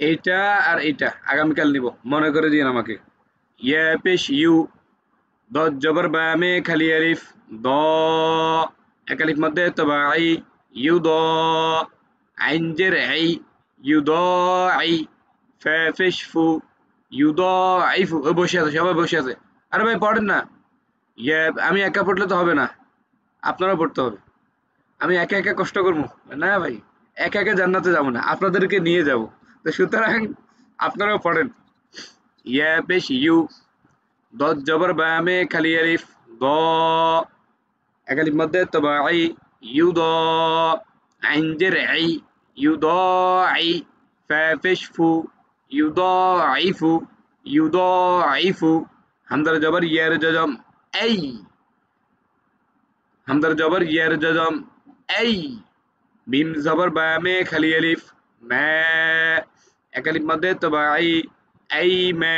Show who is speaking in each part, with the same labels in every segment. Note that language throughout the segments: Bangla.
Speaker 1: এইটা আর এইটা আগামীকাল নিব, মনে করে দিন আমাকে। ইয়া পেশ ইউ, দ জবর বা মে খালি আলিফ, দ এক আলিফ মধ্যে তবাই, ইউ দ, আইন জের আই, ইউ দ আই, ফা পেশ ফু, ইউ দ আই ফু। ও বসে আছে, সবাই বসে আছে। আরে ভাই পড়েন না। ইয়া আমি একা পড়লে তো হবে না, আপনারাও পড়তে হবে। আমি একা একা কষ্ট করবো না ভাই, একা একা জান্নাতে যাবো না, আপনাদেরকে নিয়ে যাব। তো সুতরাং আপনারাও পড়েন। ইয়া পেশ ইউ, দ জবর বা মে খালি আলিফ, দ এক আলিফ মধ্যে তবাই, ইউ দ, আইন জের আই, ইউ দ আই, ফা পেশ ফু, ইউ দ আইফু, ইউ দ আইফু। হামদার জবর ইয়ার জজম এই, হামদার জবর ইয়ার জজম এই। মিম জবর বা মে খালি আলিফ, মা এক আলিফ মধ্যে তবাই, এই মা,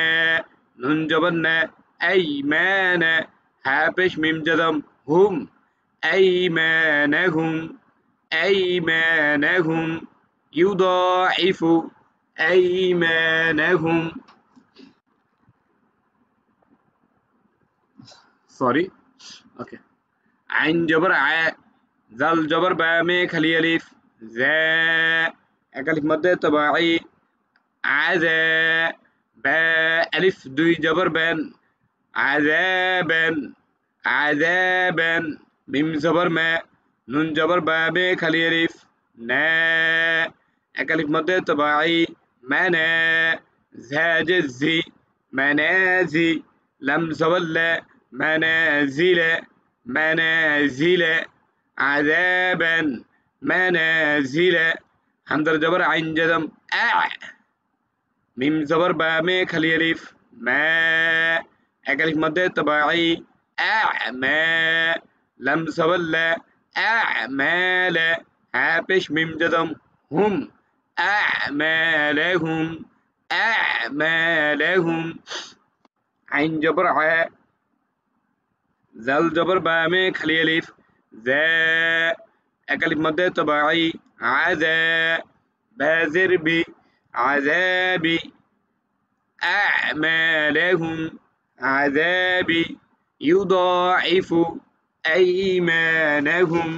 Speaker 1: নুন জবর না, এই ম্যানা, হা পেশ মিম জজম হুম, এই ম্যানাহুম, এই ম্যানাহুম, ইউদাইফু, এই ম্যানাহুম। সরি, ওকে। আইন জবর আয়, জাল জবর বা মে খালি আলিফ, জা এক আলিফ মধ্যে তবাই, আযা, বা আলিফ দুই জবর বেন, আযাবান, আযাবান। মিম জবর মা, নুন জবর বা মে খালি আলিফ, না এক আলিফ মধ্যে তবাই, মানা, ঝা জে জি, মানাজি। লাম জবর লা, মানাজিলা, মানাজিলা। আযাবান, মানাজিলা। হামজার জবর আইন জজম আ, মিম জবর বা মে খালি আলিফ, মা এক আলিফ মধ্যে তবাই, মা। লাম জবর লা, আমালা, হা পেশ মিম জজম হুম, আমালাহুম, আমালাহুম। আইন জবর আ, জাল জবর বা মে খালি আলিফ, জা এক আলিফ মধ্যে তবাই, আযা, বা জের বি, আযাবি। أعمالهم عذاب يضاعف أيمانهم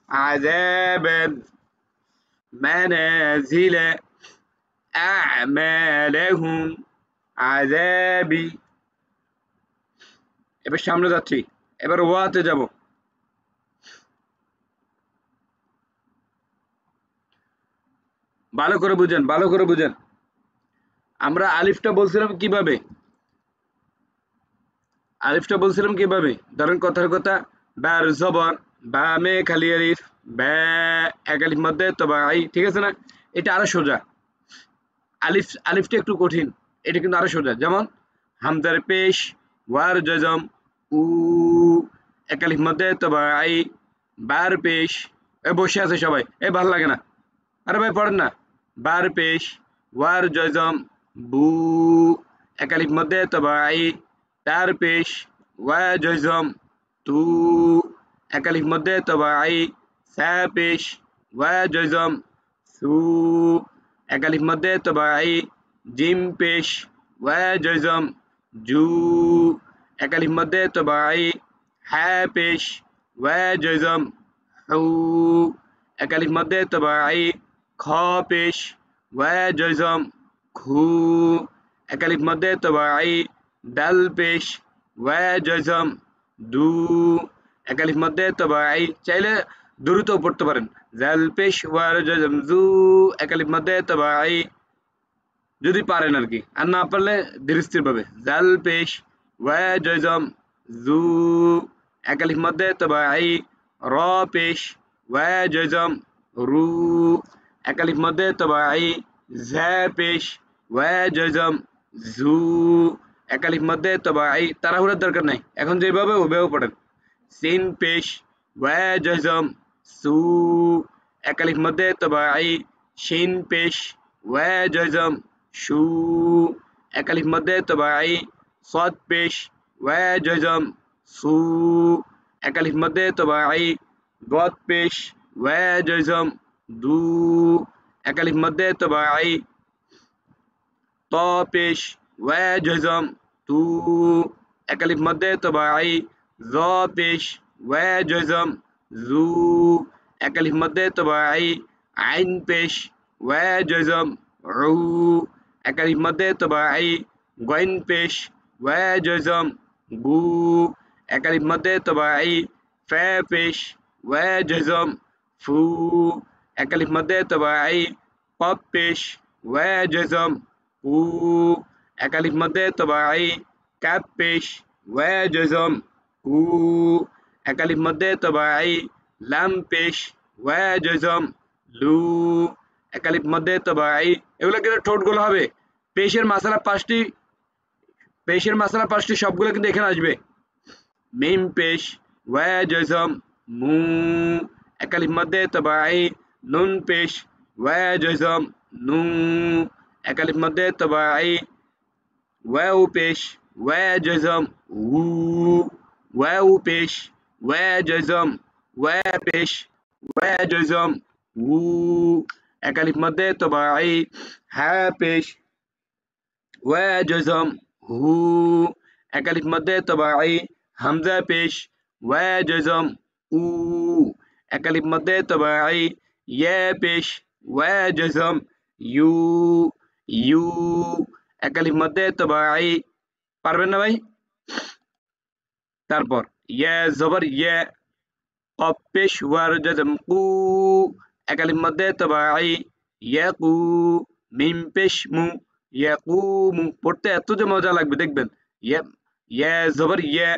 Speaker 1: عذابا منازل أعمالهم عذابي। এবার সামনে যাচ্ছি, এবার ওয়াতে যাব। ভালো করে বুঝেন, ভালো করে বুঝেন। আমরা আলিফটা বলছিলাম কিভাবে, আলিফটা বলছিলাম কিভাবে, ধরেন কথার কথা, বার জবর, বা মে খালি আলিফ, ব্যা এক আলিফ মধ্যে তবাই, ঠিক আছে না? এটা আরো সোজা। আলিফটা একটু কঠিন, এটা কিন্তু আরো সোজা। যেমন হামজার পেশ, ওয়ার জজম উ, এক আলিফ মধ্যে তবাই, বার পেশ। এ বসে আছে সবাই, এ ভাল লাগে না। আরে ভাই পড়েন না। বার পেশ, ওয়ার জজম বু, এক আলিফ মধ্যে তবাই, তার পেশ, ওয়া জজম তু, এক আলিফ মধ্যে তবাই, সা পেশ, ওয়া জজম সু, এক আলিফ মধ্যে তবাই, জিম পেশ, ওয়া জজম জু, এক আলিফ মধ্যে তবাই, হা পেশ, ওয়া জজম হু, এক আলিফ মধ্যে তবাই, খ পেশ, ওয়া জজম খু, এক আলিফ মধ্যে তবাই, ডাল পেশ, ওয়া জজম দু, এক আলিফ মধ্যে তবাই। চাইলে দ্রুত পড়তে পারেন, জাল পেশ ওয়ার জজম জু, এক আলিফ মধ্যে তবাই, যদি পারেন আর কি। আর না পারলে ধীর স্থির ভাবে, জাল পেশ, ওয়া জজম জু, এক আলিফ মধ্যে তবাই, র পেশ, ওয়া জজম রু, এক আলিফ মধ্যে তবাই, ঝা পেশ, ওয়া জজম জু, এক আলিফ মধ্যে তবাই। তাড়াহুড়ার দরকার নাই, এখন যেভাবে ওভাবে পড়েন। সিন পেশ, ওয়া জজম সু, এক আলিফ মধ্যে তবাই, শিন পেশ, ওয়া জজম শু, এক আলিফ মধ্যে তবাই, সদ পেশ, ওয়া জজম সু, এক আলিফ মধ্যে তবাই, গদ পেশ, ওয়া জজম দু, এক আলিফ মধ্যে তবাই, ত পেশ ওয়া জজম তু এক আলিফ মধ্যে তবাই জ পেশ ওয়া জজম জু এক আলিফ মধ্যে তবাই আইন পেশ ওয়া জজম রু এক আলিফ মধ্যে তবাই গইন পেশ ওয়া জজম গু এক আলিফ মধ্যে তবাই ফে পেশ ওয়া জজম ফু এক আলিফ মধ্যে তবাই কফ পেশ ওয়া জজম উ এক আলিফ মধ্যে তবাই কাপ পেশ ওয়া জজম কু এক আলিফ মধ্যে তবাই লাম পেশ ওয়া জজম লু এক আলিফ মধ্যে তবাই এগুলো কিন্তু ঠোঁটগুলো হবে পেশের মাসালা 5টি সবগুলো কিন্তু এখানে আসবে মিম পেশ ওয়া জজম মু এক আলিফ মধ্যে তবাই নুন পেশ ওয়া জজম নু এক আলিফ মধ্যে তবাই ওয়াও পেশ ওয়া জজম উ ওয়াও পেশ ওয়া জজম ওয়া পেশ ওয়া জজম উ এক আলিফ মধ্যে তবাই হা পেশ ওয়া জজম হু এক আলিফ মধ্যে তবাই হামজা পেশ ওয়া জজম উ এক আলিফ মধ্যে তবাই ইয়া পেশ ওয়া জজম ইউ ইউ এক আলিফ মধ্যে তবাই পারবেন না ভাই তারপর ইয়া জবর ইয়া কফ পেশ ওয়া জজম কু এক আলিফ মধ্যে তবাই ইয়াকু মিম পেশ মু ইয়াকুমু পড়তে এত যে মজা লাগবে দেখবেন ইয়া জবর ইয়া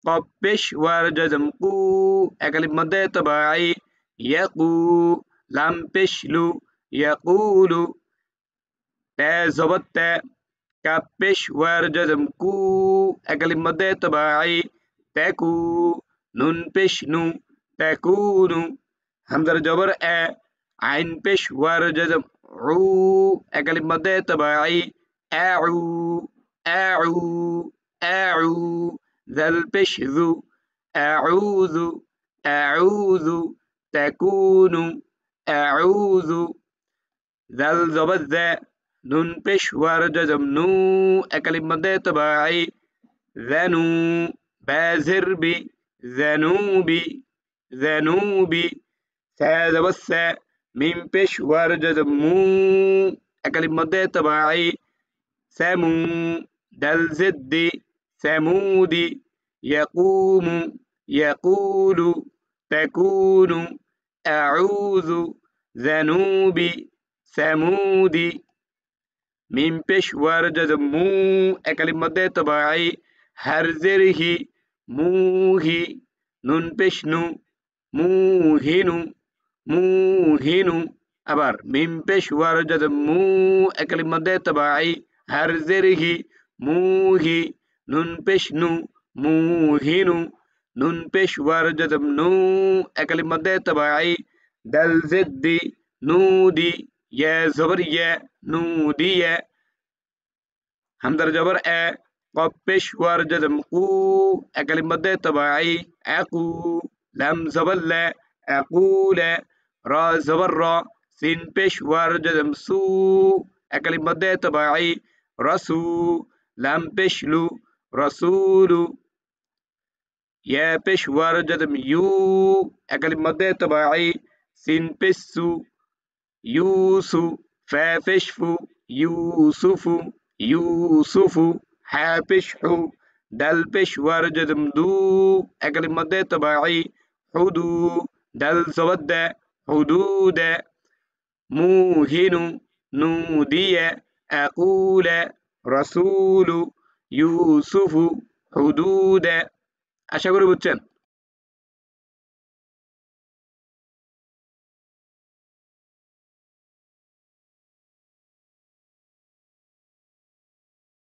Speaker 1: কফ পেশ ওয়া জজম কু এক আলিফ মধ্যে তবাই ইয়াকু লাম পেশ লু ইয়াকুলু তা জবর তা কাপ পেশ ওয়া জজম কু এক আলিফ মধ্যে তবাই তাকু নুন পেশ নু তাকুনু হামজার জবর আ আইন পেশ ওয়া জজম উ এক আলিফ মধ্যে তবাই আউ আউ আউ জাল পেশ যু আউযু আউযু তাকুনু আউযু জাল জবর যা নুন পেশ ওয়া জজম নু এক আলিফ মধ্যে তবাই জানু বাজির বি জানুবি জানুবি সা জবর সা মিম পেশ ওয়া জজম মু এক আলিফ মধ্যে তবাই সামু দাল জিদ্দি সামুদি ইয়াকুমু ইয়াকুলু তাকুনু আউযু জানুবি সামুদি মিম পেশ ওয়া জজম মু এক আলিফ মধ্যে তবাই হারজিরহি মুহি নুন পেশ নু মুহিনু মুহিনু আবার মিম পেশ ওয়া জজম মু এক আলিফ মধ্যে তবাই হারজিরহি মুহি নুন পেশ নু মুহিনু নুন পেশ ওয়া জজম নু এক আলিফ মধ্যে তবাই দাল জিদ্দি নুদি ইয়া জবর ইয়া নুদিয়া হামজার জবর আ কফ পেশ ওয়া জজম কু এক আলিফ মধ্যে তবাই আকু লাম জবর লা আকুলা রা জবর রা সিন পেশ ওয়া জজম সু এক আলিফ মধ্যে তবাই রাসু লাম পেশ লু রাসূলু ইয়া পেশ ওয়া জজম ইউ এক আলিফ মধ্যে তবাই সিন পেশ সু ইউসু ফা পেশ ফু ইউসুফু ইউসুফু হা পেশ হু দাল পেশ ওয়া জজম দু এক আলিফ মধ্যে তবাই হুদু দাল জবর দা হুদুদা মুহিনু নুদিয়া আকুলা রাসূলু ইউসুফু হুদুদা আশা করি বুঝছেন